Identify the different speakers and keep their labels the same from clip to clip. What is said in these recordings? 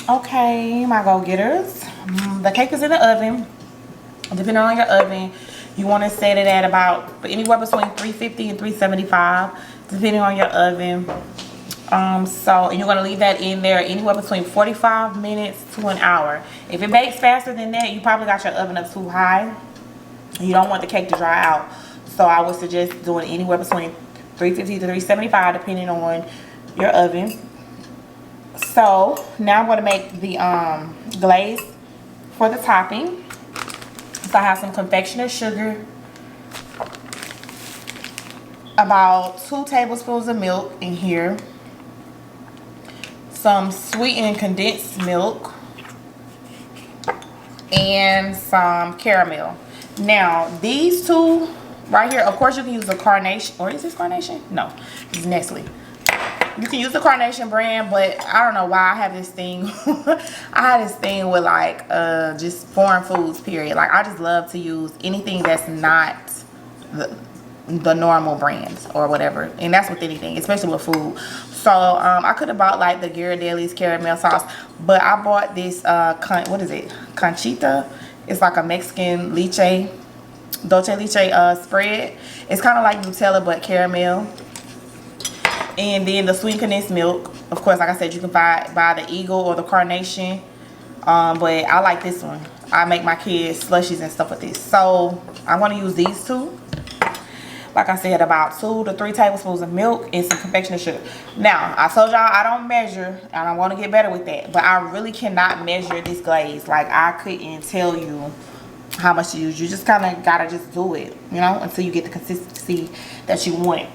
Speaker 1: Okay, my go-getters. The cake is in the oven. Depending on your oven, you want to set it at about anywhere between 350 and 375, depending on your oven. And you're going to leave that in there anywhere between 45 minutes to an hour. If it bakes faster than that, you probably got your oven up too high. You don't want the cake to dry out. So I would suggest doing anywhere between 350 to 375, depending on your oven. So now I'm going to make the glaze for the topping. So I have some confectioner's sugar, about 2 tablespoons of milk in here, some sweetened condensed milk, and some caramel. Now these two right here, of course you can use the Carnation, or is this Carnation? No, it's Nestle. You can use the Carnation brand, but I don't know why I have this thing. I have this thing with like just foreign foods, period. Like I just love to use anything that's not the normal brands or whatever. And that's with anything, especially with food. So I could have bought like the Ghirardelli's caramel sauce, but I bought this what is it? Conchita. It's like a Mexican dulce leche spread. It's kind of like Nutella but caramel. And then the sweet condensed milk. Of course, like I said, you can buy the Eagle or the Carnation. But I like this one. I make my kids slushies and stuff with this. So I'm going to use these two. Like I said, about 2 to 3 tablespoons of milk and some confectioner's sugar. Now, I told y'all I don't measure, and I want to get better with that. But I really cannot measure this glaze. Like, I couldn't tell you how much to use. You just kind of got to just do it, you know, until you get the consistency that you want.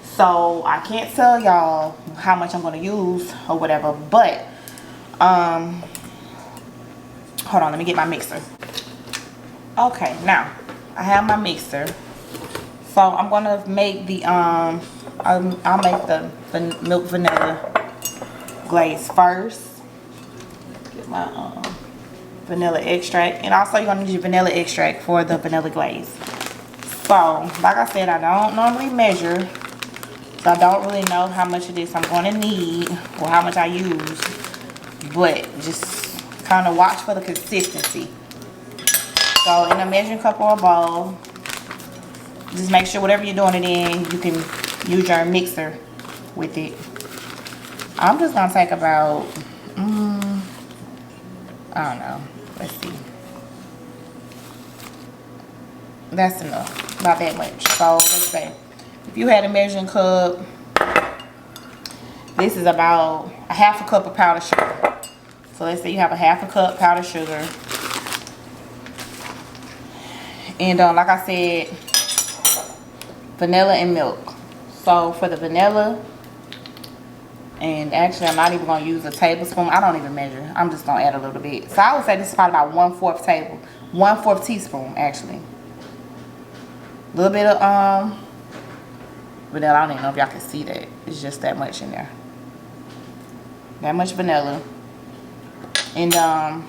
Speaker 1: So I can't tell y'all how much I'm going to use or whatever, but hold on, let me get my mixer. Okay, now I have my mixer. So I'm going to make the I'll make the milk vanilla glaze first. Get my vanilla extract, and also you're going to need your vanilla extract for the vanilla glaze. So like I said, I don't normally measure. So I don't really know how much of this I'm going to need or how much I use. But just kind of watch for the consistency. So in a measuring cup or a bowl, just make sure whatever you're doing it in, you can use your mixer with it. I'm just going to take about, I don't know. Let's see. That's enough. Not that much. So let's say, if you had a measuring cup, this is about a half a cup of powdered sugar. So let's say you have a half a cup powdered sugar. And like I said, vanilla and milk. So for the vanilla, and actually I'm not even going to use a tablespoon. I don't even measure. I'm just going to add a little bit. So I would say this is probably about 1/4 teaspoon actually. A little bit of vanilla. I don't even know if y'all can see that. It's just that much in there. That much vanilla. And I'm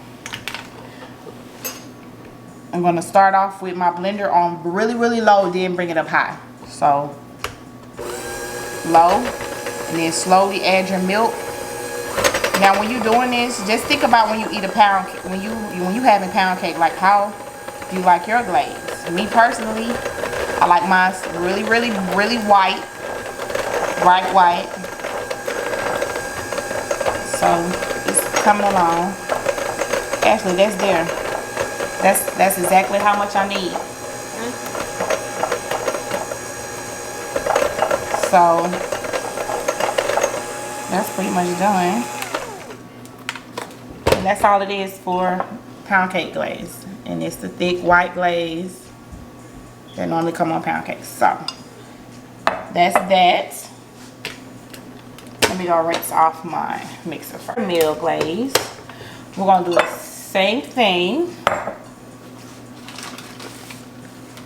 Speaker 1: going to start off with my blender on really low, then bring it up high. So low, and then slowly add your milk. Now when you're doing this, just think about when you eat a pound cake, when you having pound cake, like how do you like your glaze? Me personally, I like mine really white, bright white. So it's coming along. Actually, that's there. That's exactly how much I need. So that's pretty much done. And that's all it is for pound cake glaze. And it's the thick white glaze that normally come on pound cakes. So that's that. Let me go rinse off my mixer first. Meal glaze. We're gonna do the same thing.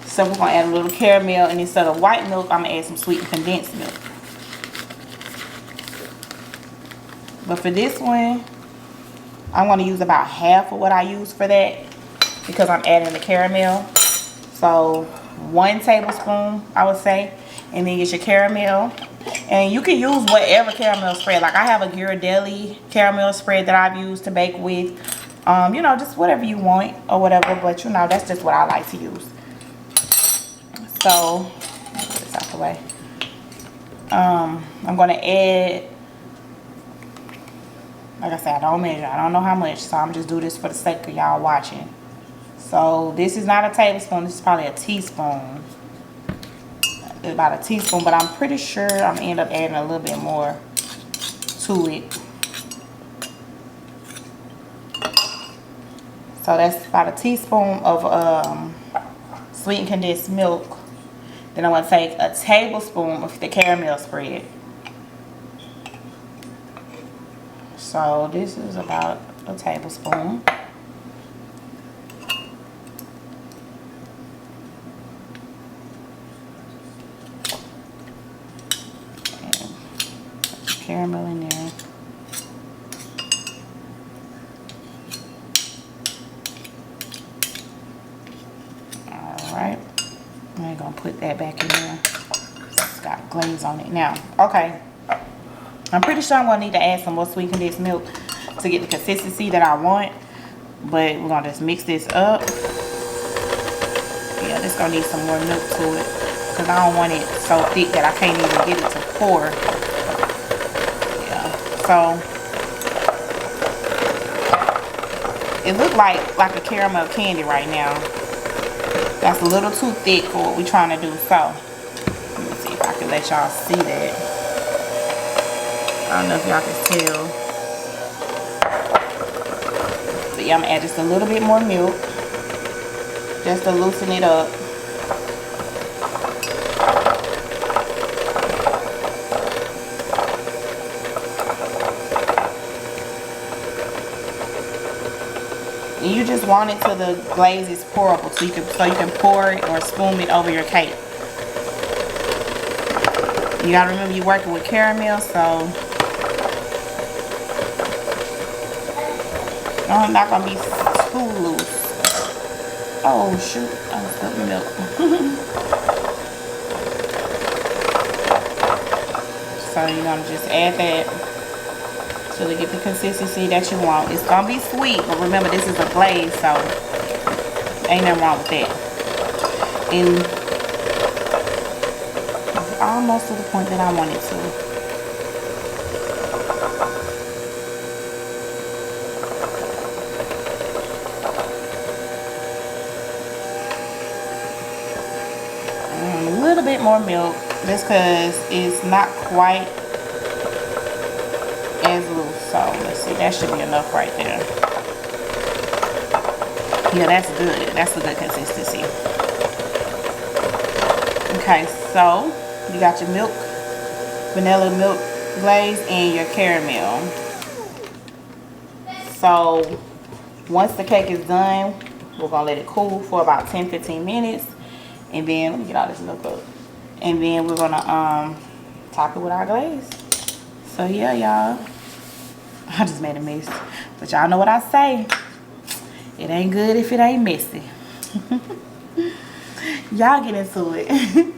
Speaker 1: So we're gonna add a little caramel, and instead of white milk, I'm gonna add some sweet condensed milk. But for this one, I'm gonna use about half of what I use for that because I'm adding the caramel. So 1 tablespoon, I would say, and then get your caramel, And you can use whatever caramel spread. Like I have a Ghirardelli caramel spread that I've used to bake with. You know, just whatever you want or whatever. But you know, that's just what I like to use. So, put this out the way. I'm going to add, like I said, I don't measure. I don't know how much. So I'm just do this for the sake of y'all watching. So this is not a tablespoon. This is probably a teaspoon. It's about a teaspoon, but I'm pretty sure I'm gonna end up adding a little bit more to it. So that's about a teaspoon of sweetened condensed milk. Then I'm gonna take a tablespoon of the caramel spread. So this is about a tablespoon. Caramel in there. Alright. I ain't gonna put that back in there. It's got glaze on it. Now, okay. I'm pretty sure I'm gonna need to add some more sweet condensed milk to get the consistency that I want. But we're gonna just mix this up. Yeah, this gonna need some more milk to it. Because I don't want it so thick that I can't even get it to pour. So it looked like a caramel candy right now. That's a little too thick for what we're trying to do. So let me see if I can let y'all see that. I don't know if y'all can tell. But yeah, I'm gonna add just a little bit more milk just to loosen it up. You just want it till the glaze is pourable, so you can pour it or spoon it over your cake. You gotta remember you're working with caramel, so I'm not gonna be too loose. Oh shoot! I spilled the milk. So you're gonna just add that. So to get the consistency that you want. It's gonna be sweet, but remember this is a glaze, so ain't nothing wrong with that. And almost to the point that I want it to. A little bit more milk, just because it's not quite as loose. So let's see, that should be enough right there. Yeah, that's good. That's a good consistency. Okay, so you got your milk, vanilla milk glaze, and your caramel. So once the cake is done, we're gonna let it cool for about 10-15 minutes, and then let me get all this milk up, and then we're gonna top it with our glaze. So yeah, y'all, I just made a mess, but y'all know what I say, it ain't good if it ain't messy. Y'all get into it.